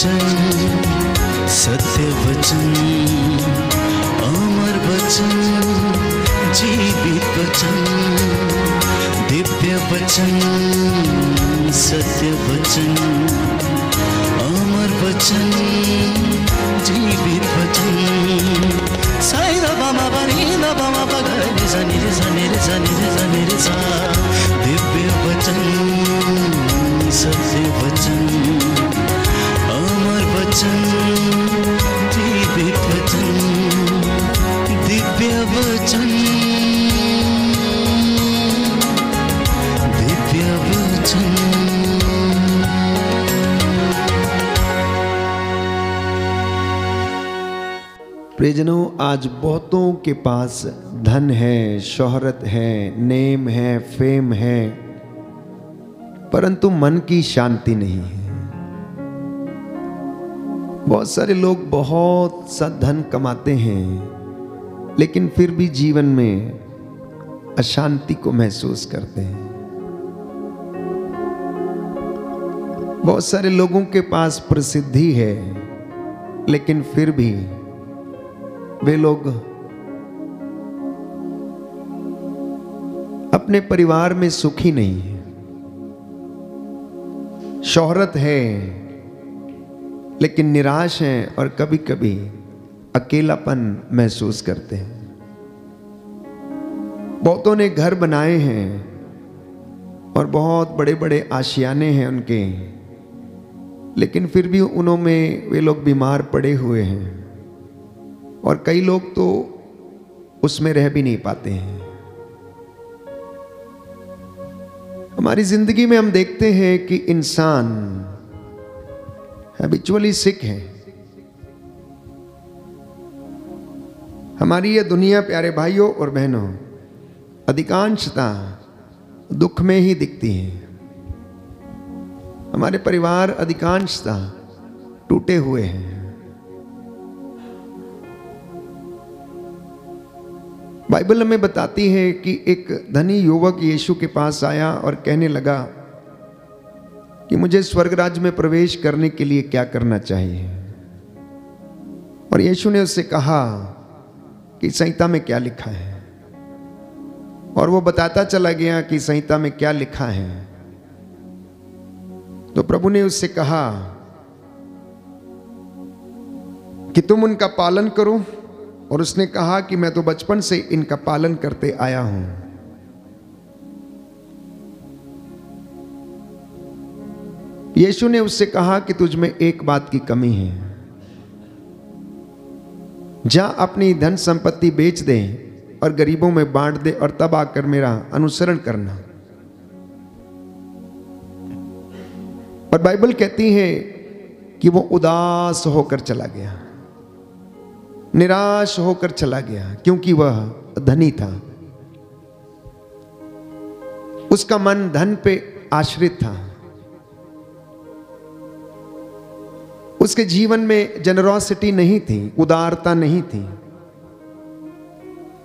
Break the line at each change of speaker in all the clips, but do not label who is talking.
वचन, सत्य वचन, अमर वचन, जीवित वचन, दिव्य वचन, सत्य वचन, अमर वचन, जीवित वचन। साई दा बामा बनी दा बामा बगरे सनी रे सनी रे सनी रे सनी रे सा। दिव्य वचन, सत्य वचन, अमर वचन, जीवित वचन, दिव्य वचन, दिव्य वचन।
प्रियजनों, आज बहुतों के पास धन है, शोहरत है, नेम है, फेम है, परंतु मन की शांति नहीं है। बहुत सारे लोग बहुत सा धन कमाते हैं, लेकिन फिर भी जीवन में अशांति को महसूस करते हैं। बहुत सारे लोगों के पास प्रसिद्धि है, लेकिन फिर भी वे लोग अपने परिवार में सुखी नहीं है। शोहरत है, लेकिन निराश हैं और कभी कभी अकेलापन महसूस करते हैं। बहुतों ने घर बनाए हैं और बहुत बड़े बड़े आशियाने हैं उनके, लेकिन फिर भी उनमें वे लोग बीमार पड़े हुए हैं और कई लोग तो उसमें रह भी नहीं पाते हैं। हमारी जिंदगी में हम देखते हैं कि इंसान हैबिचुअली सिक है। हमारी यह दुनिया, प्यारे भाइयों और बहनों, अधिकांशता दुख में ही दिखती है। हमारे परिवार अधिकांशता टूटे हुए हैं। बाइबल हमें बताती है कि एक धनी युवक यीशु के पास आया और कहने लगा कि मुझे स्वर्ग राज्य में प्रवेश करने के लिए क्या करना चाहिए। और यीशु ने उससे कहा कि संहिता में क्या लिखा है, और वो बताता चला गया कि संहिता में क्या लिखा है। तो प्रभु ने उससे कहा कि तुम उनका पालन करो, और उसने कहा कि मैं तो बचपन से इनका पालन करते आया हूं। यीशु ने उससे कहा कि तुझ में एक बात की कमी है, जा अपनी धन संपत्ति बेच दे और गरीबों में बांट दे, और तब आकर मेरा अनुसरण करना। और बाइबल कहती है कि वो उदास होकर चला गया, निराश होकर चला गया, क्योंकि वह धनी था। उसका मन धन पे आश्रित था। उसके जीवन में जेनरोसिटी नहीं थी, उदारता नहीं थी।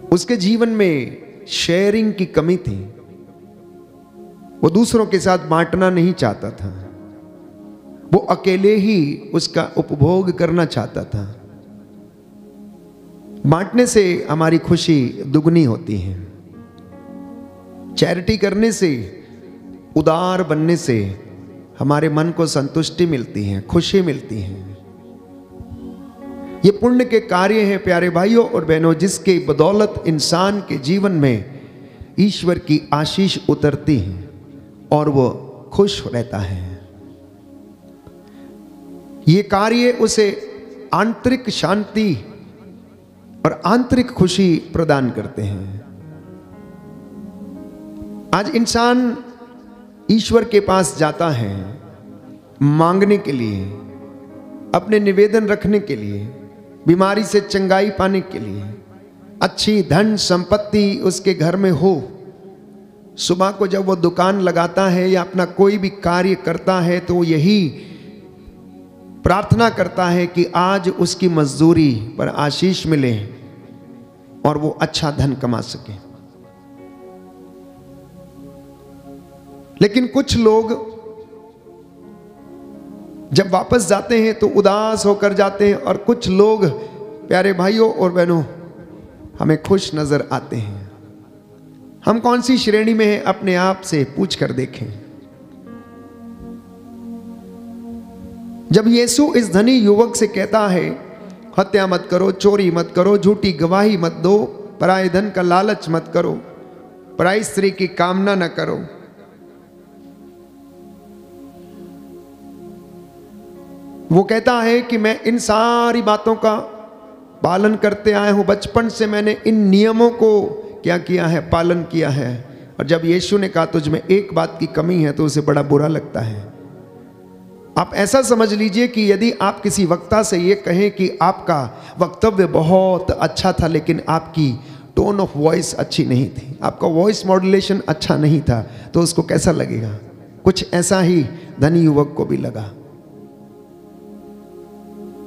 उसके जीवन में शेयरिंग की कमी थी। वो दूसरों के साथ बांटना नहीं चाहता था। वो अकेले ही उसका उपभोग करना चाहता था। बांटने से हमारी खुशी दुगनी होती है। चैरिटी करने से, उदार बनने से हमारे मन को संतुष्टि मिलती है, खुशी मिलती है। ये पुण्य के कार्य हैं प्यारे भाइयों और बहनों, जिसके बदौलत इंसान के जीवन में ईश्वर की आशीष उतरती है और वो खुश रहता है। ये कार्य उसे आंतरिक शांति और आंतरिक खुशी प्रदान करते हैं। आज इंसान ईश्वर के पास जाता है मांगने के लिए, अपने निवेदन रखने के लिए, बीमारी से चंगाई पाने के लिए, अच्छी धन संपत्ति उसके घर में हो। सुबह को जब वो दुकान लगाता है या अपना कोई भी कार्य करता है तो यही प्रार्थना करता है कि आज उसकी मजदूरी पर आशीष मिले और वो अच्छा धन कमा सके। लेकिन कुछ लोग जब वापस जाते हैं तो उदास होकर जाते हैं, और कुछ लोग प्यारे भाइयों और बहनों हमें खुश नजर आते हैं। हम कौन सी श्रेणी में हैं अपने आप से पूछ कर देखें। जब यीशु इस धनी युवक से कहता है हत्या मत करो, चोरी मत करो, झूठी गवाही मत दो, पराये धन का लालच मत करो, पराई स्त्री की कामना न करो, वो कहता है कि मैं इन सारी बातों का पालन करते आया हूं, बचपन से मैंने इन नियमों को क्या किया है, पालन किया है। और जब यीशु ने कहा तुझ में एक बात की कमी है तो उसे बड़ा बुरा लगता है। आप ऐसा समझ लीजिए कि यदि आप किसी वक्ता से ये कहें कि आपका वक्तव्य बहुत अच्छा था लेकिन आपकी टोन ऑफ वॉइस अच्छी नहीं थी, आपका वॉइस मॉड्यूलेशन अच्छा नहीं था, तो उसको कैसा लगेगा? कुछ ऐसा ही धनी युवक को भी लगा।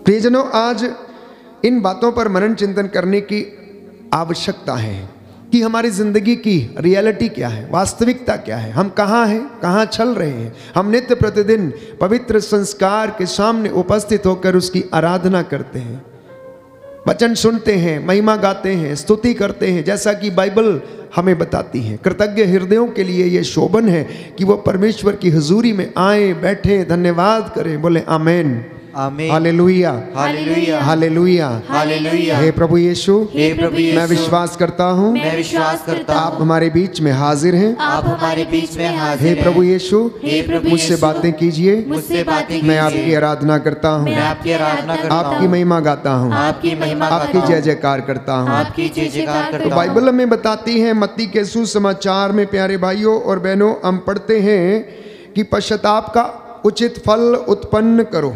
प्रियजनों, आज इन बातों पर मनन चिंतन करने की आवश्यकता है कि हमारी जिंदगी की रियलिटी क्या है, वास्तविकता क्या है, हम कहाँ हैं, कहाँ चल रहे हैं। हम नित्य प्रतिदिन पवित्र संस्कार के सामने उपस्थित होकर उसकी आराधना करते हैं, वचन सुनते हैं, महिमा गाते हैं, स्तुति करते हैं, जैसा कि बाइबल हमें बताती है। कृतज्ञ हृदयों के लिए यह शोभन है कि वो परमेश्वर की हुजूरी में आए, बैठे, धन्यवाद करें। बोले आमेन,
आमीन,
हालेलुया,
हालेलुया,
हालेलुया,
हालेलुया।
हे प्रभु यीशु,
हे प्रभु यीशु,
मैं विश्वास करता हूँ
मैं विश्वास करता हूँ
आप हमारे बीच में हाजिर हैं।
आप हमारे बीच में हाजिर
हे
हैं।
प्रभु यीशु,
हे प्रभु
मुझसे
यीशु,
बातें कीजिए,
मुझसे बातें
मैं
कीजिए।
आपकी आराधना करता हूँ,
मैं आपकी आराधना करता हूँ,
आपकी महिमा गाता हूँ,
आपकी महिमा
आपकी
करता
जय
हूँ,
जयकार करता हूँ।
आपकी जय जयकार
तो
करता हूँ।
बाइबल हमें बताती है, मत्ती के सुसमाचार में प्यारे भाइयों और बहनों हम पढ़ते हैं कि पश्चाताप का उचित फल उत्पन्न करो,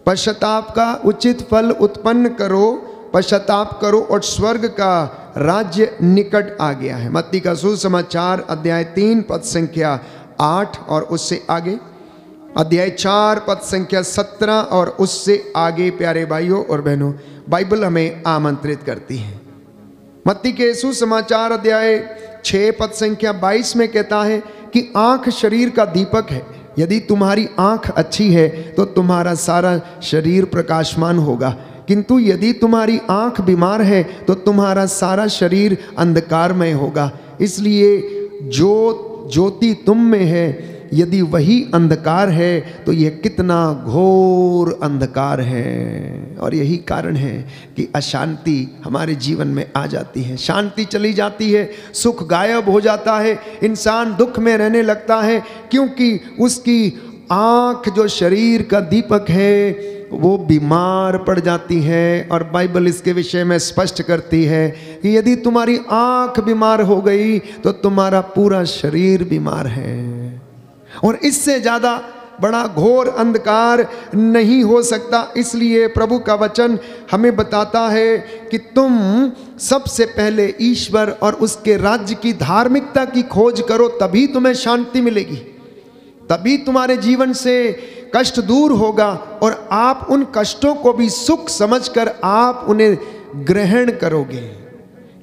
पश्चाताप का उचित फल उत्पन्न करो, पश्चाताप करो और स्वर्ग का राज्य निकट आ गया है। मत्ती का सुसमाचार अध्याय 3 पद संख्या 8 और उससे आगे, अध्याय 4 पद संख्या 17 और उससे आगे प्यारे भाइयों और बहनों बाइबल हमें आमंत्रित करती है। मत्ती के सुसमाचार अध्याय 6 पद संख्या 22 में कहता है कि आंख शरीर का दीपक है, यदि तुम्हारी आंख अच्छी है तो तुम्हारा सारा शरीर प्रकाशमान होगा, किंतु यदि तुम्हारी आंख बीमार है तो तुम्हारा सारा शरीर अंधकारमय होगा। इसलिए जो ज्योति तुम में है यदि वही अंधकार है तो यह कितना घोर अंधकार है। और यही कारण है कि अशांति हमारे जीवन में आ जाती है, शांति चली जाती है, सुख गायब हो जाता है, इंसान दुख में रहने लगता है, क्योंकि उसकी आँख जो शरीर का दीपक है वो बीमार पड़ जाती है। और बाइबल इसके विषय में स्पष्ट करती है कि यदि तुम्हारी आँख बीमार हो गई तो तुम्हारा पूरा शरीर बीमार है। और इससे ज़्यादा बड़ा घोर अंधकार नहीं हो सकता। इसलिए प्रभु का वचन हमें बताता है कि तुम सबसे पहले ईश्वर और उसके राज्य की धार्मिकता की खोज करो, तभी तुम्हें शांति मिलेगी, तभी तुम्हारे जीवन से कष्ट दूर होगा और आप उन कष्टों को भी सुख समझकर आप उन्हें ग्रहण करोगे।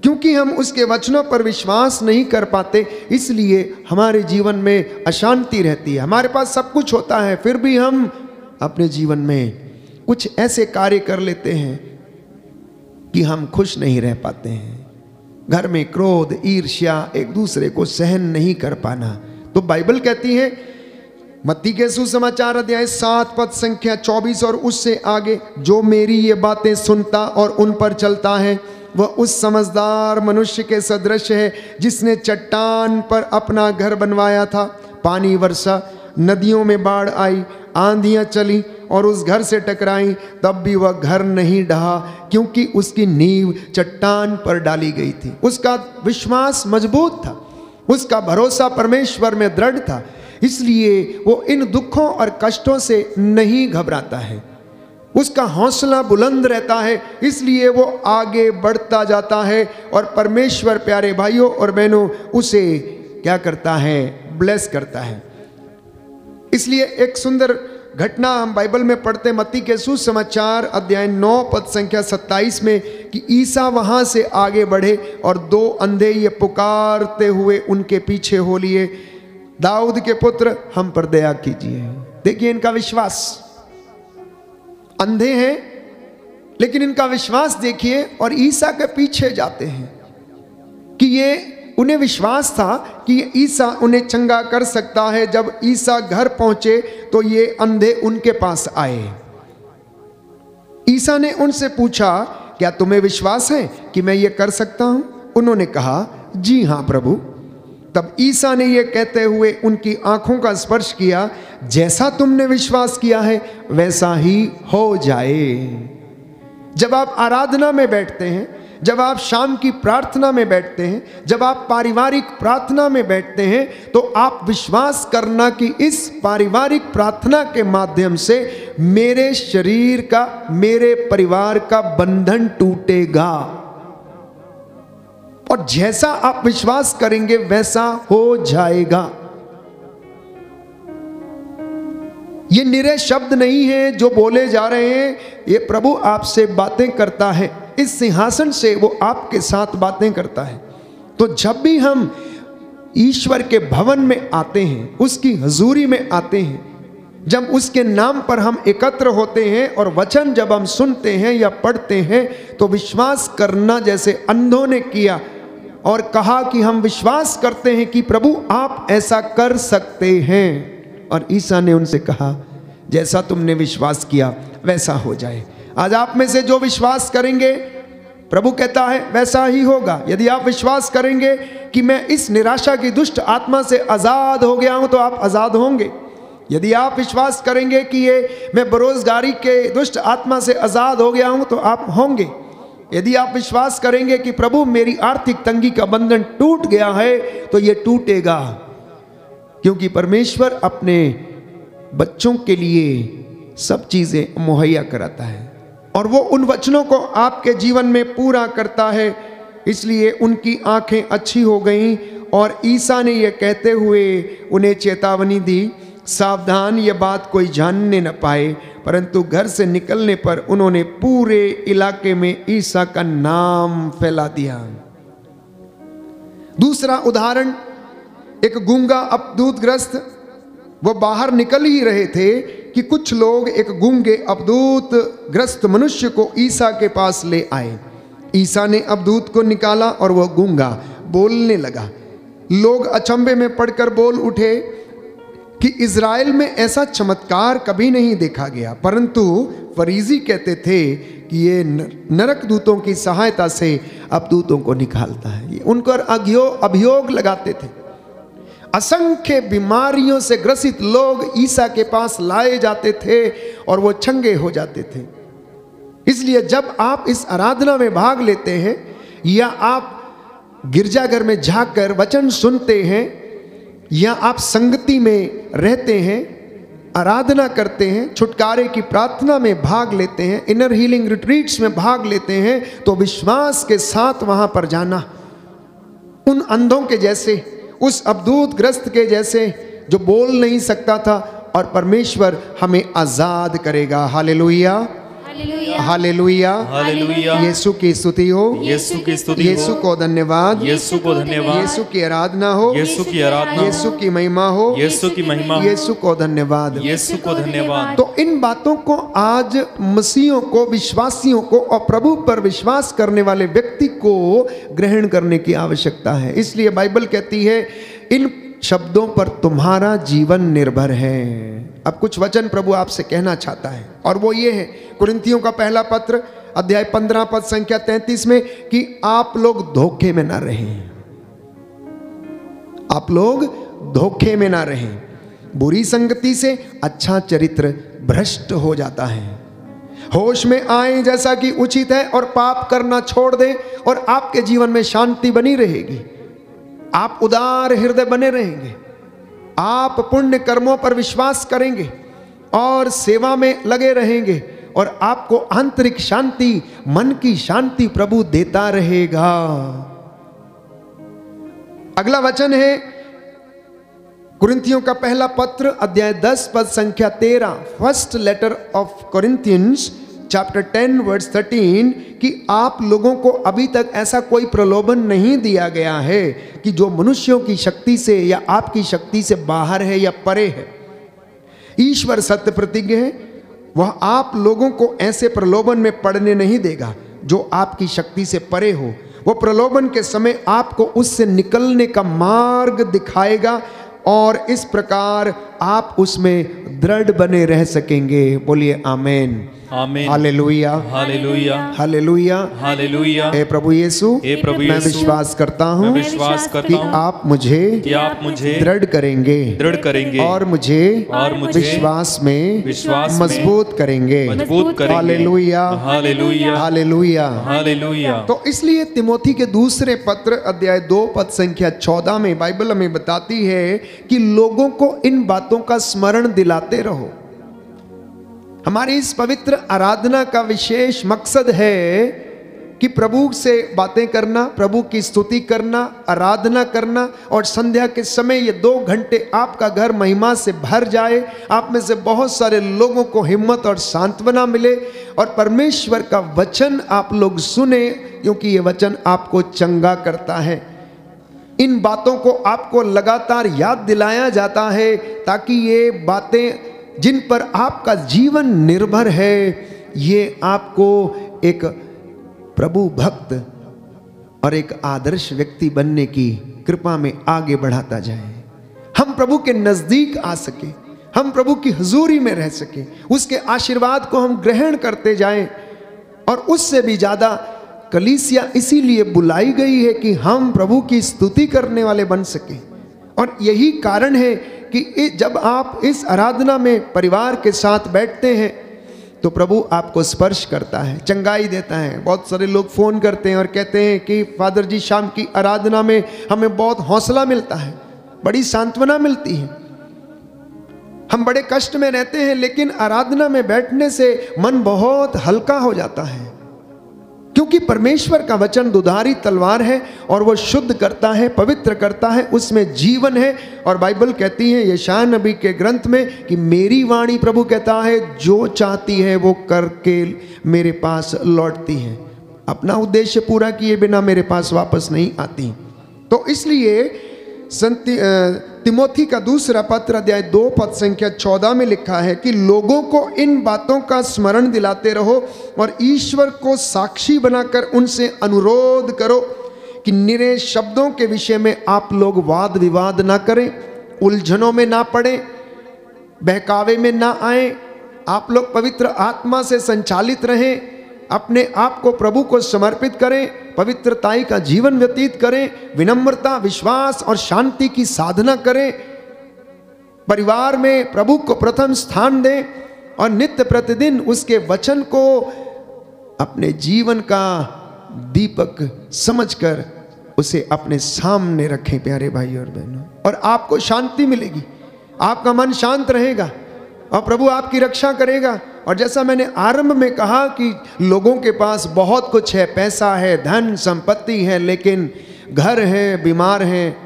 क्योंकि हम उसके वचनों पर विश्वास नहीं कर पाते, इसलिए हमारे जीवन में अशांति रहती है। हमारे पास सब कुछ होता है, फिर भी हम अपने जीवन में कुछ ऐसे कार्य कर लेते हैं कि हम खुश नहीं रह पाते हैं। घर में क्रोध, ईर्ष्या, एक दूसरे को सहन नहीं कर पाना। तो बाइबल कहती है मत्ती के सुसमाचार अध्याय 7 पद संख्या 24 और उससे आगे, जो मेरी ये बातें सुनता और उन पर चलता है वह उस समझदार मनुष्य के सदृश है जिसने चट्टान पर अपना घर बनवाया था। पानी वर्षा, नदियों में बाढ़ आई, आंधियां चली और उस घर से टकराई, तब भी वह घर नहीं ढहा, क्योंकि उसकी नींव चट्टान पर डाली गई थी। उसका विश्वास मजबूत था, उसका भरोसा परमेश्वर में दृढ़ था, इसलिए वो इन दुखों और कष्टों से नहीं घबराता है। उसका हौसला बुलंद रहता है, इसलिए वो आगे बढ़ता जाता है और परमेश्वर प्यारे भाइयों और बहनों उसे क्या करता है, ब्लेस करता है। इसलिए एक सुंदर घटना हम बाइबल में पढ़ते मत्ती के सुसमाचार अध्याय 9 पद संख्या 27 में कि ईसा वहां से आगे बढ़े और 2 अंधे ये पुकारते हुए उनके पीछे हो लिए, दाऊद के पुत्र हम पर दया कीजिए। देखिए इनका विश्वास, अंधे हैं लेकिन इनका विश्वास देखिए, और ईसा के पीछे जाते हैं कि ये, उन्हें विश्वास था कि ईसा उन्हें चंगा कर सकता है। जब ईसा घर पहुंचे तो ये अंधे उनके पास आए। ईसा ने उनसे पूछा, क्या तुम्हें विश्वास है कि मैं ये कर सकता हूं? उन्होंने कहा, जी हां प्रभु। तब ईसा ने ये कहते हुए उनकी आंखों का स्पर्श किया, जैसा तुमने विश्वास किया है वैसा ही हो जाए। जब आप आराधना में बैठते हैं, जब आप शाम की प्रार्थना में बैठते हैं, जब आप पारिवारिक प्रार्थना में बैठते हैं, तो आप विश्वास करना कि इस पारिवारिक प्रार्थना के माध्यम से मेरे शरीर का, मेरे परिवार का बंधन टूटेगा। और जैसा आप विश्वास करेंगे वैसा हो जाएगा। ये निरे शब्द नहीं है जो बोले जा रहे हैं, ये प्रभु आपसे बातें करता है। इस सिंहासन से वो आपके साथ बातें करता है। तो जब भी हम ईश्वर के भवन में आते हैं, उसकी हजूरी में आते हैं, जब उसके नाम पर हम एकत्र होते हैं और वचन जब हम सुनते हैं या पढ़ते हैं, तो विश्वास करना जैसे अंधों ने किया और कहा कि हम विश्वास करते हैं कि प्रभु आप ऐसा कर सकते हैं। और ईसा ने उनसे कहा, जैसा तुमने विश्वास किया वैसा हो जाए। आज आप में से जो विश्वास करेंगे, प्रभु कहता है वैसा ही होगा। यदि आप विश्वास करेंगे कि मैं इस निराशा की दुष्ट आत्मा से आज़ाद हो गया हूं, तो आप आज़ाद होंगे। यदि आप विश्वास करेंगे कि ये मैं बेरोजगारी के दुष्ट आत्मा से आज़ाद हो गया हूं, तो आप होंगे। यदि आप विश्वास करेंगे कि प्रभु मेरी आर्थिक तंगी का बंधन टूट गया है, तो ये टूटेगा, क्योंकि परमेश्वर अपने बच्चों के लिए सब चीजें मुहैया कराता है और वो उन वचनों को आपके जीवन में पूरा करता है। इसलिए उनकी आंखें अच्छी हो गईं और ईसा ने यह कहते हुए उन्हें चेतावनी दी, सावधान, ये बात कोई जानने न पाए। परंतु घर से निकलने पर उन्होंने पूरे इलाके में ईसा का नाम फैला दिया। दूसरा उदाहरण, एक गूंगा अपदूतग्रस्त, वो बाहर निकल ही रहे थे कि कुछ लोग एक गूंगे अपदूतग्रस्त मनुष्य को ईसा के पास ले आए। ईसा ने अपदूत को निकाला और वह गूंगा बोलने लगा। लोग अचंभे में पड़कर बोल उठे कि इज़राइल में ऐसा चमत्कार कभी नहीं देखा गया। परंतु फरीसी कहते थे कि ये नरक दूतों की सहायता से अपदूतों को निकालता है। ये उन पर अभियोग लगाते थे। असंख्य बीमारियों से ग्रसित लोग ईसा के पास लाए जाते थे और वो चंगे हो जाते थे। इसलिए जब आप इस आराधना में भाग लेते हैं या आप गिरजाघर में जाकर वचन सुनते हैं या आप संगति में रहते हैं, आराधना करते हैं, छुटकारे की प्रार्थना में भाग लेते हैं, इनर हीलिंग रिट्रीट्स में भाग लेते हैं, तो विश्वास के साथ वहां पर जाना, उन अंधों के जैसे, उस अबदूत ग्रस्त के जैसे जो बोल नहीं सकता था, और परमेश्वर हमें आजाद करेगा। Hallelujah, hallelujah,
hallelujah.
यीशु की स्तुति हो,
यीशु की स्तुति हो,
यीशु को धन्यवाद,
यीशु को धन्यवाद,
यीशु की आराधना हो,
यीशु की आराधना,
यीशु की महिमा हो,
यीशु की महिमा,
यीशु को धन्यवाद,
यीशु को धन्यवाद।
तो इन बातों को आज मसीहियों को, विश्वासियों को और प्रभु पर विश्वास करने वाले व्यक्ति को ग्रहण करने की आवश्यकता है। इसलिए बाइबल कहती है इन शब्दों पर तुम्हारा जीवन निर्भर है। अब कुछ वचन प्रभु आपसे कहना चाहता है और वो ये है, कुरिन्थियों का पहला पत्र अध्याय 15 पद संख्या 33 में, कि आप लोग धोखे में ना रहें, आप लोग धोखे में ना रहें। बुरी संगति से अच्छा चरित्र भ्रष्ट हो जाता है। होश में आए जैसा कि उचित है और पाप करना छोड़ दें और आपके जीवन में शांति बनी रहेगी। आप उदार हृदय बने रहेंगे, आप पुण्य कर्मों पर विश्वास करेंगे और सेवा में लगे रहेंगे और आपको आंतरिक शांति, मन की शांति प्रभु देता रहेगा। अगला वचन है कुरिन्थियों का पहला पत्र अध्याय 10 पद संख्या 13, first letter of Corinthians chapter 10 verse 13, कि आप लोगों को अभी तक ऐसा कोई प्रलोभन नहीं दिया गया है कि जो मनुष्यों की शक्ति से या आपकी शक्ति से बाहर है या परे है। ईश्वर सत्य प्रतिज्ञ है, वह आप लोगों को ऐसे प्रलोभन में पड़ने नहीं देगा जो आपकी शक्ति से परे हो। वो प्रलोभन के समय आपको उससे निकलने का मार्ग दिखाएगा और इस प्रकार आप उसमें दृढ़ बने रह सकेंगे। बोलिए आमेन,
आमीन,
हालेलुया,
हालेलुया,
हालेलुया,
हालेलुया।
हे प्रभु यीशु,
हे प्रभु
मैं
यीशु,
विश्वास करता
मैं
हूँ
विश्वास
कि
करता हूँ
आप मुझे
कि आप मुझे
दृढ़ करेंगे
दृढ़ करेंगे
और मुझे विश्वास में मजबूत करेंगे।
मजबूत करेंगे।
Hallelujah,
hallelujah,
hallelujah,
hallelujah.
तो इसलिए तिमोथी के दूसरे पत्र अध्याय 2 पद संख्या 14 में बाइबल हमें बताती है कि लोगों को इन बातों का स्मरण दिलाते रहो। हमारी इस पवित्र आराधना का विशेष मकसद है कि प्रभु से बातें करना, प्रभु की स्तुति करना, आराधना करना, और संध्या के समय ये 2 घंटे आपका घर महिमा से भर जाए। आप में से बहुत सारे लोगों को हिम्मत और सांत्वना मिले और परमेश्वर का वचन आप लोग सुने, क्योंकि ये वचन आपको चंगा करता है। इन बातों को आपको लगातार याद दिलाया जाता है ताकि ये बातें जिन पर आपका जीवन निर्भर है, ये आपको एक प्रभु भक्त और एक आदर्श व्यक्ति बनने की कृपा में आगे बढ़ाता जाए। हम प्रभु के नजदीक आ सके, हम प्रभु की हुजूरी में रह सके, उसके आशीर्वाद को हम ग्रहण करते जाएं। और उससे भी ज्यादा कलीसिया इसीलिए बुलाई गई है कि हम प्रभु की स्तुति करने वाले बन सके। और यही कारण है कि जब आप इस आराधना में परिवार के साथ बैठते हैं तो प्रभु आपको स्पर्श करता है, चंगाई देता है। बहुत सारे लोग फ़ोन करते हैं और कहते हैं कि फादर जी, शाम की आराधना में हमें बहुत हौसला मिलता है, बड़ी सांत्वना मिलती है। हम बड़े कष्ट में रहते हैं, लेकिन आराधना में बैठने से मन बहुत हल्का हो जाता है, क्योंकि परमेश्वर का वचन दुधारी तलवार है और वो शुद्ध करता है, पवित्र करता है, उसमें जीवन है। और बाइबल कहती है यशायाह नबी के ग्रंथ में कि मेरी वाणी, प्रभु कहता है, जो चाहती है वो करके मेरे पास लौटती है, अपना उद्देश्य पूरा किए बिना मेरे पास वापस नहीं आती। तो इसलिए तिमोथी का दूसरा पत्र अध्याय 2 पद संख्या 14 में लिखा है कि लोगों को इन बातों का स्मरण दिलाते रहो और ईश्वर को साक्षी बनाकर उनसे अनुरोध करो कि निरे शब्दों के विषय में आप लोग वाद विवाद ना करें, उलझनों में ना पड़े, बहकावे में ना आए। आप लोग पवित्र आत्मा से संचालित रहें, अपने आप को प्रभु को समर्पित करें, पवित्रताई का जीवन व्यतीत करें, विनम्रता, विश्वास और शांति की साधना करें, परिवार में प्रभु को प्रथम स्थान दें और नित्य प्रतिदिन उसके वचन को अपने जीवन का दीपक समझकर उसे अपने सामने रखें। प्यारे भाई और बहनों, और आपको शांति मिलेगी, आपका मन शांत रहेगा और प्रभु आपकी रक्षा करेगा। और जैसा मैंने आरंभ में कहा कि लोगों के पास बहुत कुछ है, पैसा है, धन संपत्ति है, लेकिन घर है, बीमार हैं,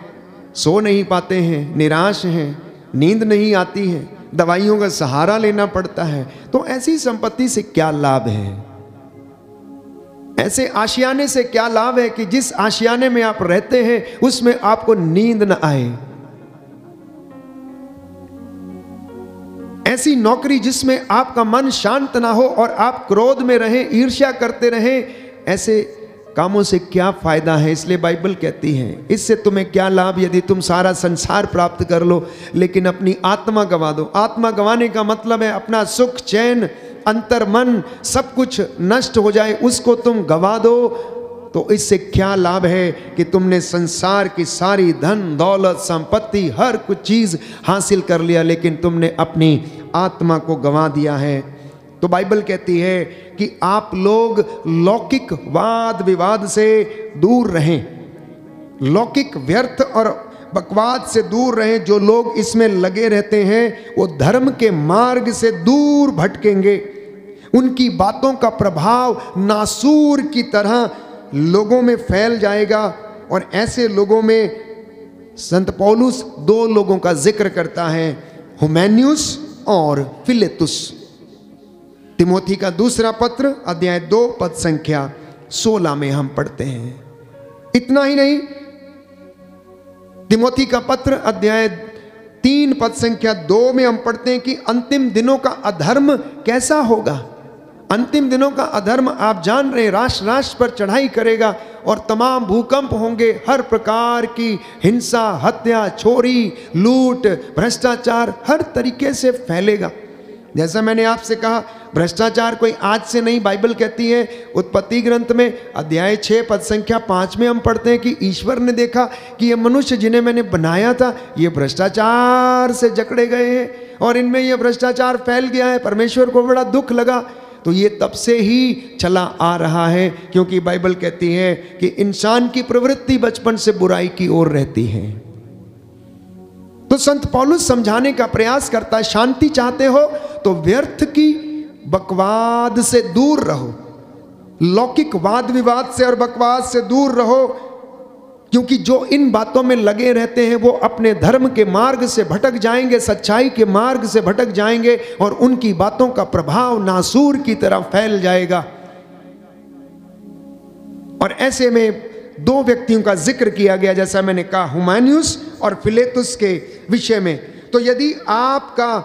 सो नहीं पाते हैं, निराश हैं, नींद नहीं आती है, दवाइयों का सहारा लेना पड़ता है। तो ऐसी संपत्ति से क्या लाभ है? ऐसे आशियाने से क्या लाभ है कि जिस आशियाने में आप रहते हैं उसमें आपको नींद न आए? ऐसी नौकरी जिसमें आपका मन शांत ना हो और आप क्रोध में रहें, ईर्ष्या करते रहें, ऐसे कामों से क्या फायदा है? इसलिए बाइबल कहती है, इससे तुम्हें क्या लाभ यदि तुम सारा संसार प्राप्त कर लो लेकिन अपनी आत्मा गंवा दो। आत्मा गंवाने का मतलब है अपना सुख, चैन, अंतर मन सब कुछ नष्ट हो जाए, उसको तुम गंवा दो। तो इससे क्या लाभ है कि तुमने संसार की सारी धन दौलत संपत्ति हर कुछ चीज हासिल कर लिया, लेकिन तुमने अपनी आत्मा को गंवा दिया है। तो बाइबल कहती है कि आप लोग लौकिक वाद विवाद से दूर रहें, लौकिक व्यर्थ और बकवाद से दूर रहें। जो लोग इसमें लगे रहते हैं वो धर्म के मार्ग से दूर भटकेंगे, उनकी बातों का प्रभाव नासूर की तरह लोगों में फैल जाएगा। और ऐसे लोगों में संत पौलुस 2 लोगों का जिक्र करता है, हुमेनियुस और फिलेतुस। तिमोथी का दूसरा पत्र अध्याय 2 पद संख्या 16 में हम पढ़ते हैं। इतना ही नहीं, तिमोथी का पत्र अध्याय 3 पद संख्या 2 में हम पढ़ते हैं कि अंतिम दिनों का अधर्म कैसा होगा। अंतिम दिनों का अधर्म आप जान रहे हैं, राष्ट्र राष्ट्र पर चढ़ाई करेगा और तमाम भूकंप होंगे, हर प्रकार की हिंसा, हत्या, चोरी, लूट, भ्रष्टाचार हर तरीके से फैलेगा। जैसा मैंने आपसे कहा, भ्रष्टाचार कोई आज से नहीं, बाइबल कहती है उत्पत्ति ग्रंथ में अध्याय 6 पद संख्या 5 में हम पढ़ते हैं कि ईश्वर ने देखा कि ये मनुष्य जिन्हें मैंने बनाया था ये भ्रष्टाचार से जकड़े गए हैं और इनमें ये भ्रष्टाचार फैल गया है। परमेश्वर को बड़ा दुख लगा। तो ये तब से ही चला आ रहा है, क्योंकि बाइबल कहती है कि इंसान की प्रवृत्ति बचपन से बुराई की ओर रहती है। तो संत पौलुस समझाने का प्रयास करता है, शांति चाहते हो तो व्यर्थ की बकवाद से दूर रहो, लौकिक वाद विवाद से और बकवाद से दूर रहो, क्योंकि जो इन बातों में लगे रहते हैं वो अपने धर्म के मार्ग से भटक जाएंगे, सच्चाई के मार्ग से भटक जाएंगे और उनकी बातों का प्रभाव नासूर की तरह फैल जाएगा। और ऐसे में 2 व्यक्तियों का जिक्र किया गया, जैसा मैंने कहा, हुमायूस और फिलेतुस के विषय में। तो यदि आपका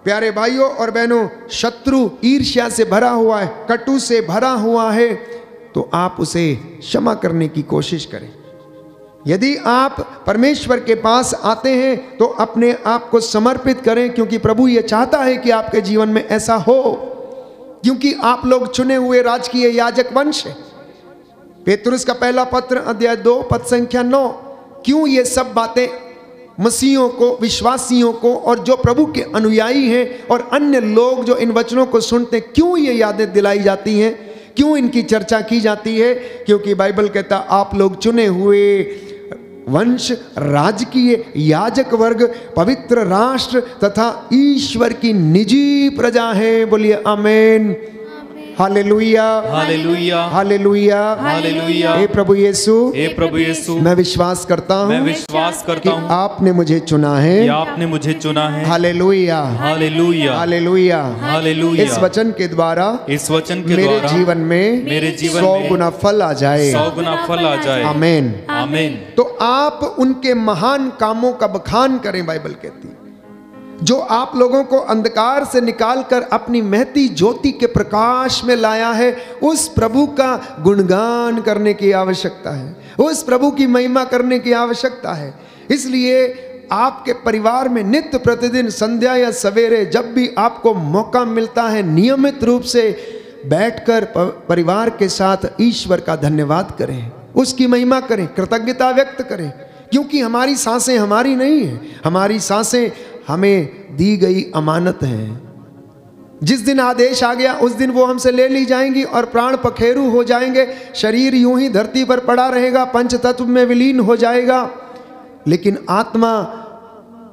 प्यारे भाइयों और बहनों शत्रु ईर्ष्या से भरा हुआ है, कटु से भरा हुआ है, तो आप उसे क्षमा करने की कोशिश करें। यदि आप परमेश्वर के पास आते हैं तो अपने आप को समर्पित करें, क्योंकि प्रभु ये चाहता है कि आपके जीवन में ऐसा हो, क्योंकि आप लोग चुने हुए राजकीय याजक वंश है। पेतरुस का पहला पत्र अध्याय 2 पद संख्या 9। क्यों ये सब बातें मसीहियों को, विश्वासियों को और जो प्रभु के अनुयायी हैं और अन्य लोग जो इन वचनों को सुनते हैं, क्यों ये यादें दिलाई जाती हैं, क्यों इनकी चर्चा की जाती है? क्योंकि बाइबल कहता आप लोग चुने हुए वंश, राजकीय याजक वर्ग, पवित्र राष्ट्र तथा ईश्वर की निजी प्रजा है। बोलिए आमीन, हालेलुया,
हालेलुया,
हालेलुया,
हालेलुया।
हे प्रभु यीशु,
हे प्रभु यीशु,
मैं विश्वास करता हूँ,
मैं विश्वास करता
कि
हूँ
आपने मुझे चुना है।
कि आपने मुझे चुना है।
Hallelujah,
hallelujah,
hallelujah,
hallelujah.
इस वचन के द्वारा
इस वचन के
मेरे
द्वारा
जीवन में
मेरे जीवन
100
में
गुना फल आ जाए।
100 गुना फल आ जाए।
आमीन,
आमीन।
तो आप उनके महान कामों का बखान करें। बाइबल कहती है जो आप लोगों को अंधकार से निकालकर अपनी महती ज्योति के प्रकाश में लाया है, उस प्रभु का गुणगान करने की आवश्यकता है, उस प्रभु की महिमा करने की आवश्यकता है। इसलिए आपके परिवार में नित्य प्रतिदिन संध्या या सवेरे जब भी आपको मौका मिलता है, नियमित रूप से बैठकर परिवार के साथ ईश्वर का धन्यवाद करें, उसकी महिमा करें, कृतज्ञता व्यक्त करें, क्योंकि हमारी सांसें हमारी नहीं है, हमारी सांसें हमें दी गई अमानत हैं। जिस दिन आदेश आ गया उस दिन वो हमसे ले ली जाएंगी और प्राण पखेरु हो जाएंगे, शरीर यूं ही धरती पर पड़ा रहेगा, पंच तत्व में विलीन हो जाएगा, लेकिन आत्मा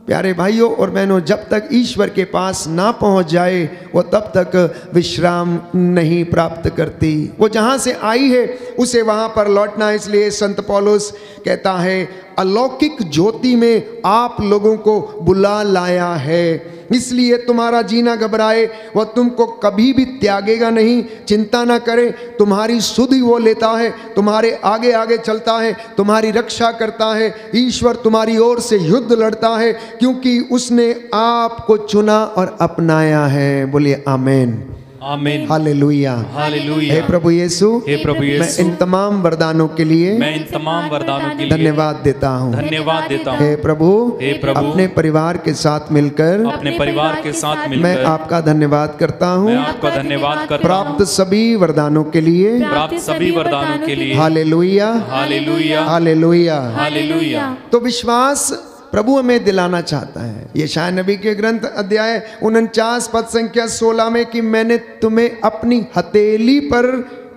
प्यारे भाइयों और बहनों जब तक ईश्वर के पास ना पहुंच जाए वो तब तक विश्राम नहीं प्राप्त करती। वो जहां से आई है उसे वहां पर लौटना। इसलिए संत पौलुस कहता है अलौकिक ज्योति में आप लोगों को बुला लाया है, इसलिए तुम्हारा जीना घबराए, वह तुमको कभी भी त्यागेगा नहीं। चिंता ना करे, तुम्हारी सुध ही वो लेता है, तुम्हारे आगे आगे चलता है, तुम्हारी रक्षा करता है। ईश्वर तुम्हारी ओर से युद्ध लड़ता है, क्योंकि उसने आपको चुना और अपनाया है। बोलिए आमीन,
आमीन,
हालेलुया,
हालेलुया।
हे प्रभु यीशु,
हे प्रभु
मैं
यीशु,
इन तमाम वरदानों के लिए
मैं इन तमाम वरदानों के लिए
धन्यवाद देता हूँ।
धन्यवाद देता हूँ।
हे प्रभु,
हे प्रभु,
अपने परिवार के साथ मिलकर
अपने परिवार के साथ
मैं
मिलकर
आपका धन्यवाद करता हूँ।
मैं आपका धन्यवाद करता हूँ
प्राप्त सभी वरदानों के लिए
प्राप्त सभी वरदानों के लिए।
Hallelujah,
hallelujah,
hallelujah.
हालेलुया।
तो विश्वास प्रभु हमें दिलाना चाहता है। यशायाह नबी के ग्रंथ अध्याय 49 पद संख्या 16 में कि मैंने तुम्हें अपनी हथेली पर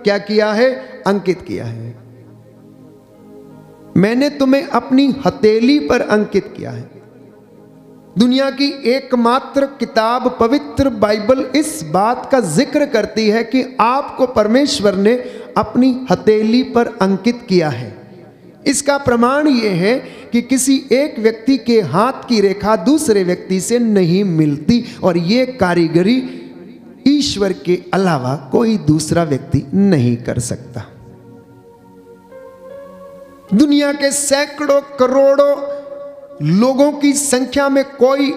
क्या किया है? अंकित किया है। मैंने तुम्हें अपनी हथेली पर अंकित किया है। दुनिया की एकमात्र किताब पवित्र बाइबल इस बात का जिक्र करती है कि आपको परमेश्वर ने अपनी हथेली पर अंकित किया है। इसका प्रमाण यह है कि किसी एक व्यक्ति के हाथ की रेखा दूसरे व्यक्ति से नहीं मिलती, और यह कारीगरी ईश्वर के अलावा कोई दूसरा व्यक्ति नहीं कर सकता। दुनिया के सैकड़ों करोड़ों लोगों की संख्या में कोई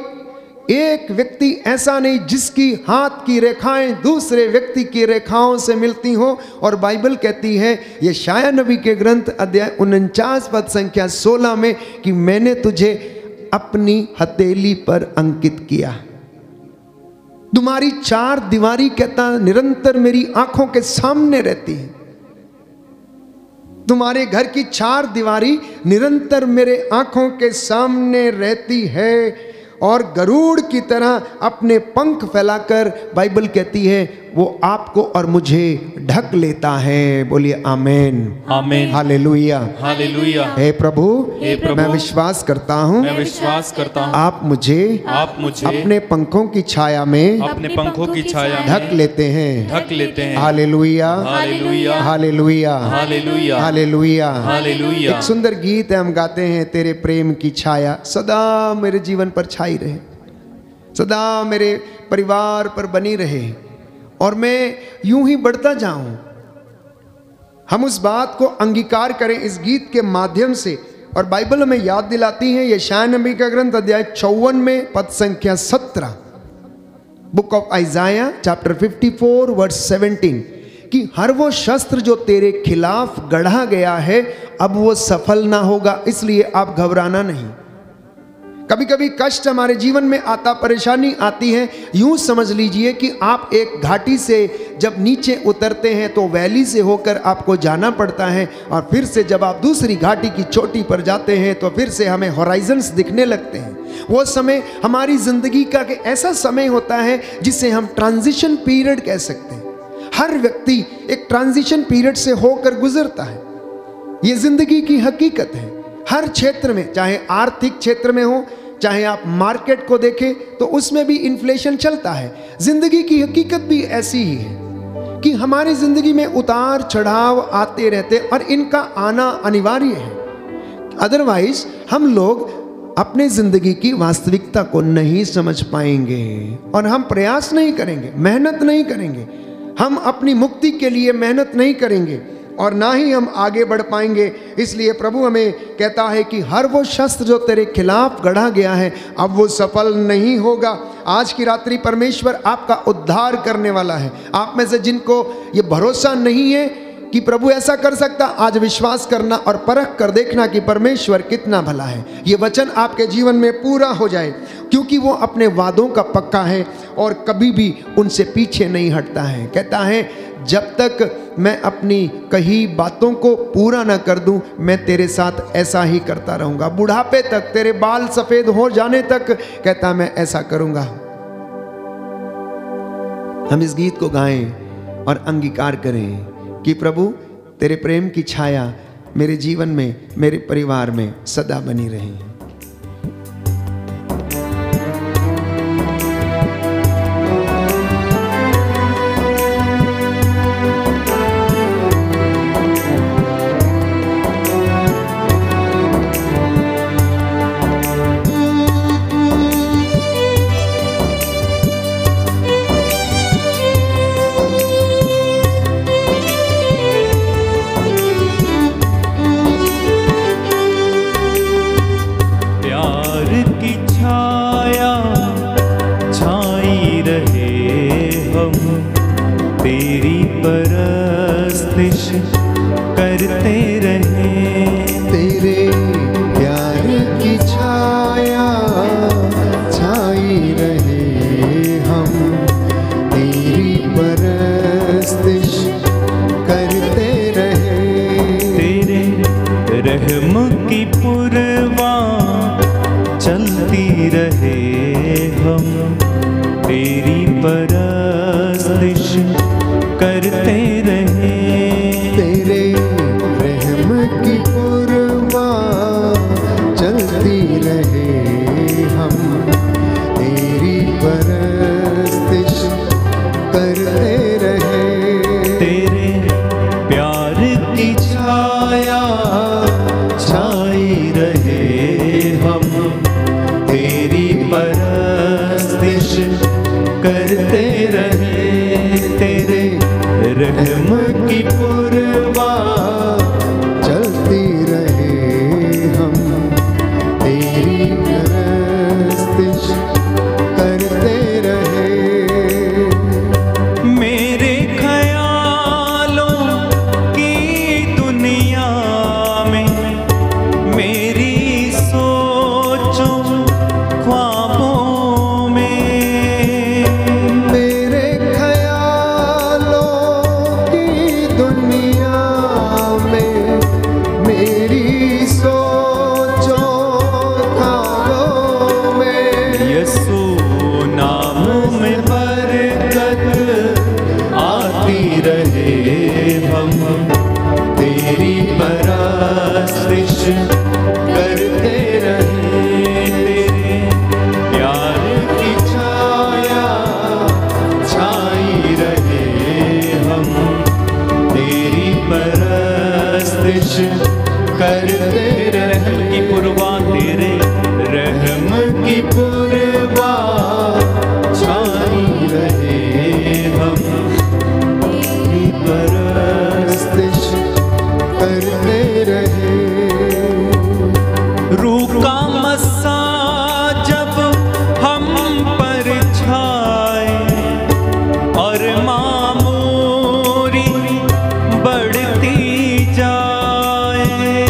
एक व्यक्ति ऐसा नहीं जिसकी हाथ की रेखाएं दूसरे व्यक्ति की रेखाओं से मिलती हो। और बाइबल कहती है यशायाह नबी के ग्रंथ अध्याय 49 पद संख्या 16 में कि मैंने तुझे अपनी हथेली पर अंकित किया। तुम्हारी चार दीवारी कहता निरंतर मेरी आंखों के सामने रहती है। तुम्हारे घर की चार दीवारी निरंतर मेरे आंखों के सामने रहती है। और गरुड़ की तरह अपने पंख फैलाकर बाइबल कहती है वो आपको और मुझे ढक लेता है। बोलिए आमेन,
आमेन,
हालेलुया,
हालेलुया।
हे प्रभु,
प्रभु,
मैं विश्वास करता हूँ
मैं विश्वास करता हूँ
आप मुझे अपने पंखों की छाया में
अपने पंखों की छाया में
ढक लेते हैं।
ढक लेते हैं।
Hallelujah,
hallelujah,
hallelujah,
hallelujah,
hallelujah,
hallelujah.
एक सुंदर गीत है, हम गाते हैं तेरे प्रेम की छाया सदा मेरे जीवन पर छाई रहे, सदा मेरे परिवार पर बनी रहे और मैं यूं ही बढ़ता जाऊं। हम उस बात को अंगीकार करें इस गीत के माध्यम से। और बाइबल हमें याद दिलाती है यशायाह नबी का ग्रंथ अध्याय 54 में पद संख्या 17, book of Isaiah chapter 54 verse 17 कि हर वो शस्त्र जो तेरे खिलाफ गढ़ा गया है अब वो सफल ना होगा, इसलिए आप घबराना नहीं। कभी कभी कष्ट हमारे जीवन में आता, परेशानी आती है। यूं समझ लीजिए कि आप एक घाटी से जब नीचे उतरते हैं तो वैली से होकर आपको जाना पड़ता है और फिर से जब आप दूसरी घाटी की चोटी पर जाते हैं तो फिर से हमें हॉराइजन्स दिखने लगते हैं। वो समय हमारी जिंदगी का ऐसा समय होता है जिसे हम ट्रांजिशन पीरियड कह सकते हैं। हर व्यक्ति एक ट्रांजिशन पीरियड से होकर गुजरता है। ये जिंदगी की हकीकत है। हर क्षेत्र में, चाहे आर्थिक क्षेत्र में हो, चाहे आप मार्केट को देखें तो उसमें भी इन्फ्लेशन चलता है। जिंदगी की हकीकत भी ऐसी ही है कि हमारी जिंदगी में उतार चढ़ाव आते रहते और इनका आना अनिवार्य है। अदरवाइज हम लोग अपने जिंदगी की वास्तविकता को नहीं समझ पाएंगे और हम प्रयास नहीं करेंगे, मेहनत नहीं करेंगे, हम अपनी मुक्ति के लिए मेहनत नहीं करेंगे और ना ही हम आगे बढ़ पाएंगे। इसलिए प्रभु हमें कहता है कि हर वो शस्त्र जो तेरे खिलाफ गढ़ा गया है अब वो सफल नहीं होगा। आज की रात्रि परमेश्वर आपका उद्धार करने वाला है। आप में से जिनको ये भरोसा नहीं है कि प्रभु ऐसा कर सकता, आज विश्वास करना और परख कर देखना कि परमेश्वर कितना भला है। ये वचन आपके जीवन में पूरा हो जाए क्योंकि वो अपने वादों का पक्का है और कभी भी उनसे पीछे नहीं हटता है। कहता है जब तक मैं अपनी कही बातों को पूरा ना कर दूं मैं तेरे साथ ऐसा ही करता रहूंगा। बुढ़ापे तक, तेरे बाल सफेद हो जाने तक कहता मैं ऐसा करूंगा। हम इस गीत को गाएं और अंगीकार करें कि प्रभु तेरे प्रेम की छाया मेरे जीवन में, मेरे परिवार में सदा बनी रहे। चलती रहे हम तेरी करते
रहम की पुरवा तेरे रहम की
पुरवा छाई रहे हम तेरी परस्तिश करते रहे।
रूह का मस्सा जब हम पर छाए और मामूरी बढ़ती जाए।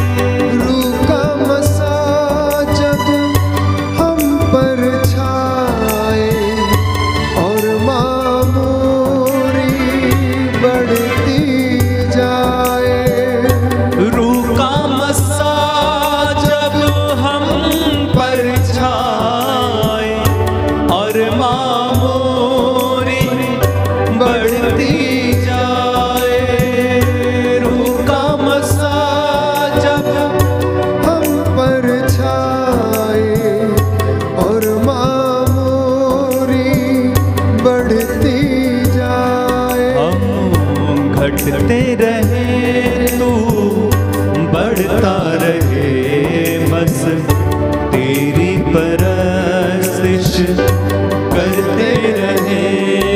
रूह का मसा जब हम पर छाए और मामूरी बढ़ती जाए।
रूह का मस्सा जब हम पर छाए और मामूरी बढ़ती जाए। रूह का मस्सा
जब हम पर छाए और मामूरी बढ़ती जाए।
हम घटते रहे तू बढ़ता रहे, बस तेरी परस्तिश करते रहे।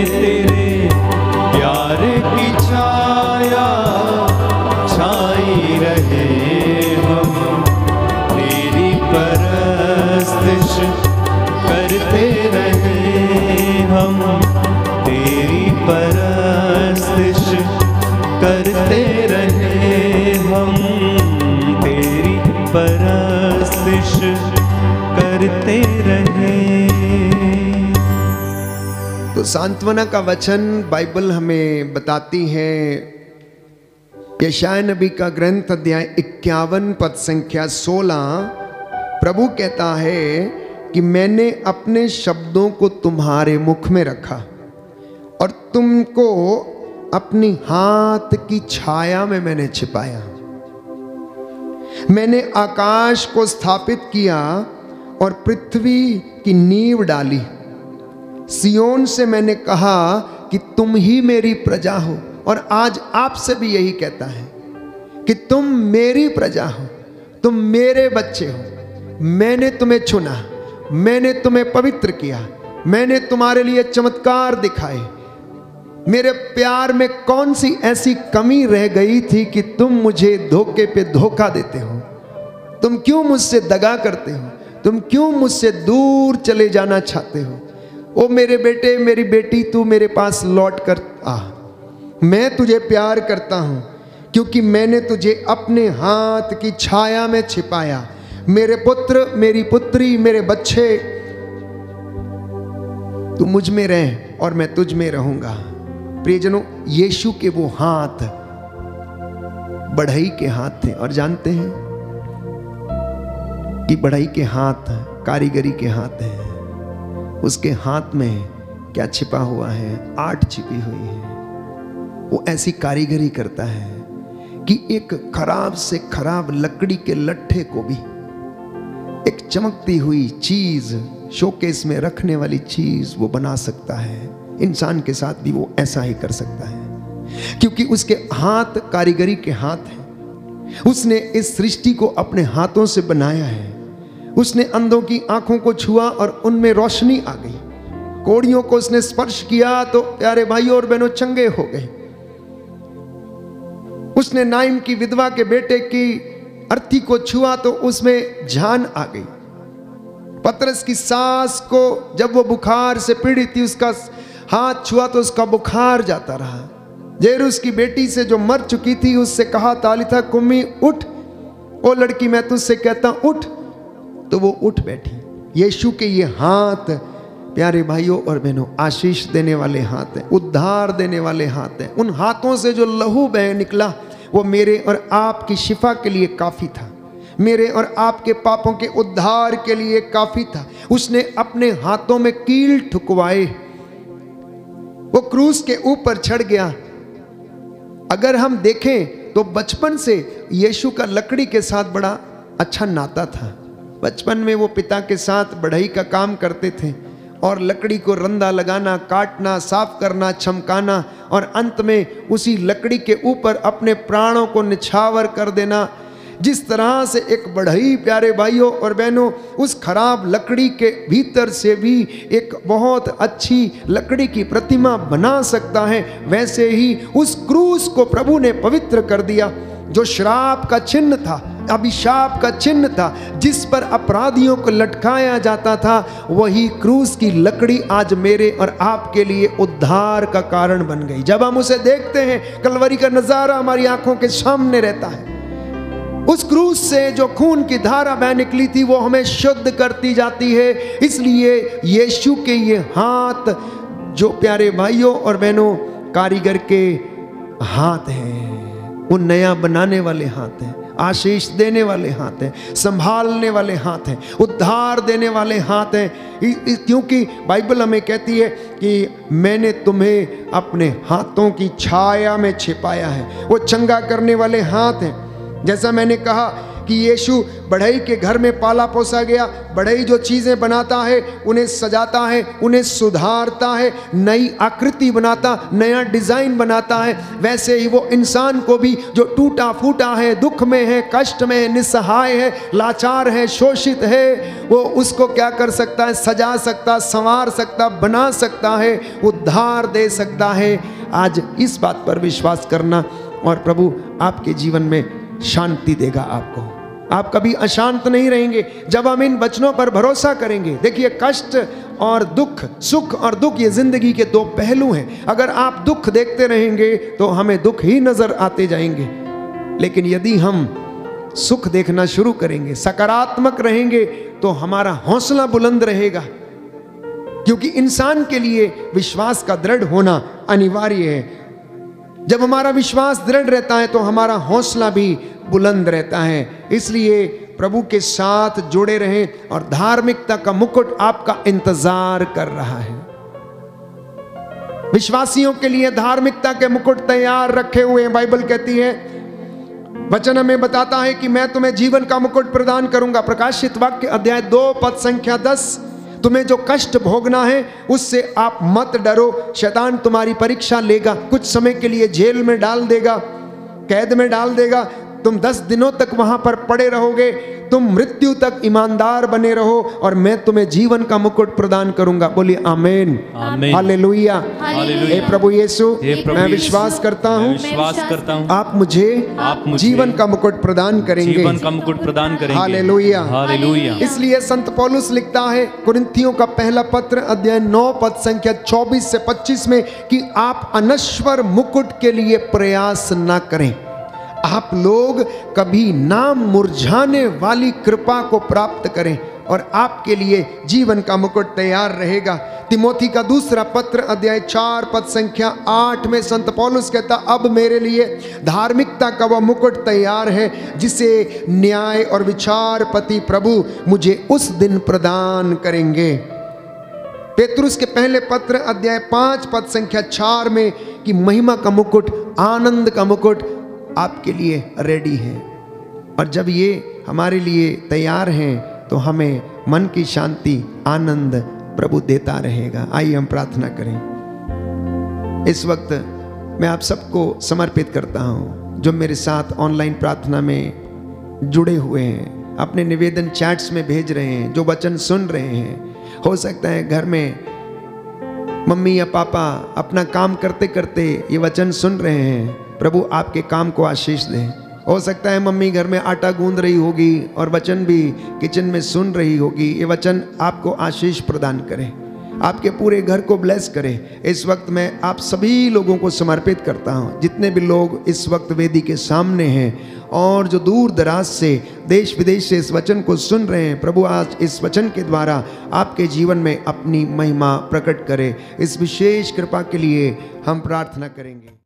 तेरे प्यार की छाया छाई रहे हम तेरी परस्तिश करते रहे। हम तेरी परस्तिश करते रहे। हम तेरी परस्तिश करते रहे।
तो सांत्वना का वचन बाइबल हमें बताती है, यशायाह नबी का ग्रंथ अध्याय 51 पद संख्या 16, प्रभु कहता है कि मैंने अपने शब्दों को तुम्हारे मुख में रखा और तुमको अपनी हाथ की छाया में मैंने छिपाया। मैंने आकाश को स्थापित किया और पृथ्वी की नींव डाली। सियोन से मैंने कहा कि तुम ही मेरी प्रजा हो, और आज आपसे भी यही कहता है कि तुम मेरी प्रजा हो, तुम मेरे बच्चे हो। मैंने तुम्हें चुना, मैंने तुम्हें पवित्र किया, मैंने तुम्हारे लिए चमत्कार दिखाए। मेरे प्यार में कौन सी ऐसी कमी रह गई थी कि तुम मुझे धोखे पे धोखा देते हो? तुम क्यों मुझसे दगा करते हो? तुम क्यों मुझसे दूर चले जाना चाहते हो? ओ मेरे बेटे, मेरी बेटी, तू मेरे पास लौट कर आ। मैं तुझे प्यार करता हूं क्योंकि मैंने तुझे अपने हाथ की छाया में छिपाया। मेरे पुत्र, मेरी पुत्री, मेरे बच्चे, तू मुझ में रह और मैं तुझ में रहूंगा। प्रियजनों, यीशु के वो हाथ बढ़ई के हाथ थे, और जानते हैं कि बढ़ई के हाथ कारीगरी के हाथ हैं। उसके हाथ में क्या छिपा हुआ है? आर्ट छिपी हुई है। वो ऐसी कारीगरी करता है कि एक खराब से खराब लकड़ी के लट्ठे को भी एक चमकती हुई चीज, शोकेस में रखने वाली चीज वो बना सकता है। इंसान के साथ भी वो ऐसा ही कर सकता है, क्योंकि उसके हाथ कारीगरी के हाथ हैं। उसने इस सृष्टि को अपने हाथों से बनाया है। उसने अंधों की आंखों को छुआ और उनमें रोशनी आ गई। कोढ़ियों को उसने स्पर्श किया तो प्यारे भाइयों और बहनों चंगे हो गए। उसने नाइम की विधवा के बेटे की अर्थी को छुआ तो उसमें जान आ गई। पतरस की सास को जब वो बुखार से पीड़ित थी, उसका हाथ छुआ तो उसका बुखार जाता रहा। जेरुस की बेटी से जो मर चुकी थी, उससे कहा तालिथा कुम्मी, उठ। ओ लड़की, मैं तुझसे कहता उठ, तो वो उठ बैठी। यीशु के ये हाथ प्यारे भाइयों और बहनों आशीष देने वाले हाथ हैं, उद्धार देने वाले हाथ हैं। उन हाथों से जो लहू बह निकला वो मेरे और आपकी शिफा के लिए काफी था, मेरे और आपके पापों के उद्धार के लिए काफी था। उसने अपने हाथों में कील ठुकवाए, वो क्रूस के ऊपर चढ़ गया। अगर हम देखें तो बचपन से यीशु का लकड़ी के साथ बड़ा अच्छा नाता था। बचपन में वो पिता के साथ बढ़ई का काम करते थे और लकड़ी को रंदा लगाना, काटना, साफ करना, चमकाना और अंत में उसी लकड़ी के ऊपर अपने प्राणों को निछावर कर देना। जिस तरह से एक बढ़ई प्यारे भाइयों और बहनों उस खराब लकड़ी के भीतर से भी एक बहुत अच्छी लकड़ी की प्रतिमा बना सकता है, वैसे ही उस क्रूस को प्रभु ने पवित्र कर दिया। जो श्राप का चिन्ह था, अभिशाप का चिन्ह था, जिस पर अपराधियों को लटकाया जाता था, वही क्रूस की लकड़ी आज मेरे और आपके लिए उद्धार का कारण बन गई। जब हम उसे देखते हैं, कलवरी का नजारा हमारी आंखों के सामने रहता है। उस क्रूस से जो खून की धारा बह निकली थी वो हमें शुद्ध करती जाती है। इसलिए यीशु के ये हाथ जो प्यारे भाइयों और बहनों कारीगर के हाथ हैं, वो नया बनाने वाले हाथ हैं, आशीष देने वाले हाथ हैं, संभालने वाले हाथ हैं, उद्धार देने वाले हाथ हैं। क्योंकि बाइबल हमें कहती है कि मैंने तुम्हें अपने हाथों की छाया में छिपाया है। वो चंगा करने वाले हाथ हैं। जैसा मैंने कहा कि यीशु बढ़ई के घर में पाला पोसा गया। बढ़ई जो चीज़ें बनाता है, उन्हें सजाता है, उन्हें सुधारता है, नई आकृति बनाता, नया डिज़ाइन बनाता है। वैसे ही वो इंसान को भी जो टूटा फूटा है, दुख में है, कष्ट में है, निस्सहाय है, लाचार है, शोषित है, वो उसको क्या कर सकता है? सजा सकता, संवार सकता, बना सकता है, उद्धार दे सकता है। आज इस बात पर विश्वास करना और प्रभु आपके जीवन में शांति देगा आपको। आप कभी अशांत नहीं रहेंगे जब हम इन वचनों पर भरोसा करेंगे। देखिए, कष्ट और दुख, सुख और दुख, ये जिंदगी के दो पहलू हैं। अगर आप दुख देखते रहेंगे तो हमें दुख ही नजर आते जाएंगे, लेकिन यदि हम सुख देखना शुरू करेंगे, सकारात्मक रहेंगे, तो हमारा हौसला बुलंद रहेगा। क्योंकि इंसान के लिए विश्वास का दृढ़ होना अनिवार्य है। जब हमारा विश्वास दृढ़ रहता है तो हमारा हौसला भी बुलंद रहता है। इसलिए प्रभु के साथ जुड़े रहें और धार्मिकता का मुकुट आपका इंतजार कर रहा है। विश्वासियों के लिए धार्मिकता के मुकुट तैयार रखे हुए हैं। बाइबल कहती है, वचन हमें बताता है कि मैं तुम्हें जीवन का मुकुट प्रदान करूंगा। प्रकाशित वाक्य अध्याय 2 पद संख्या 10। तुम्हें जो कष्ट भोगना है उससे आप मत डरो। शैतान तुम्हारी परीक्षा लेगा, कुछ समय के लिए जेल में डाल देगा, कैद में डाल देगा। तुम 10 दिनों तक वहां पर पड़े रहोगे। तुम मृत्यु तक ईमानदार बने रहो और मैं तुम्हें जीवन का मुकुट प्रदान करूंगा। बोलिए आमीन, हालेलुया। हे प्रभु यीशु, मैं विश्वास करता हूँ आप मुझे जीवन का मुकुट प्रदान करेंगे,
जीवन का मुकुट प्रदान करेंगे।
Hallelujah,
hallelujah.
इसलिए संत पौलुस लिखता है कुरिन्थियों का पहला पत्र अध्याय 9 पद संख्या 24 से 25 में कि आप अनश्वर मुकुट के लिए प्रयास न करें। आप लोग कभी ना मुरझाने वाली कृपा को प्राप्त करें और आपके लिए जीवन का मुकुट तैयार रहेगा। तिमोथी का दूसरा पत्र अध्याय 4 पद संख्या 8 में संत पौलुस कहता, अब मेरे लिए धार्मिकता का वह मुकुट तैयार है जिसे न्याय और विचारपति प्रभु मुझे उस दिन प्रदान करेंगे। पेतरुस के पहले पत्र अध्याय 5 पद संख्या 4 में कि महिमा का मुकुट, आनंद का मुकुट आपके लिए रेडी है। और जब ये हमारे लिए तैयार हैं तो हमें मन की शांति, आनंद प्रभु देता रहेगा। आइए हम प्रार्थना करें। इस वक्त मैं आप सबको समर्पित करता हूं जो मेरे साथ ऑनलाइन प्रार्थना में जुड़े हुए हैं, अपने निवेदन चैट्स में भेज रहे हैं, जो वचन सुन रहे हैं। हो सकता है घर में मम्मी या पापा अपना काम करते करते ये वचन सुन रहे हैं। प्रभु आपके काम को आशीष दें। हो सकता है मम्मी घर में आटा गूंद रही होगी और वचन भी किचन में सुन रही होगी। ये वचन आपको आशीष प्रदान करे, आपके पूरे घर को ब्लेस करे। इस वक्त मैं आप सभी लोगों को समर्पित करता हूँ, जितने भी लोग इस वक्त वेदी के सामने हैं और जो दूर दराज से, देश विदेश से इस वचन को सुन रहे हैं। प्रभु आज इस वचन के द्वारा आपके जीवन में अपनी महिमा प्रकट करे। इस विशेष कृपा के लिए हम प्रार्थना करेंगे।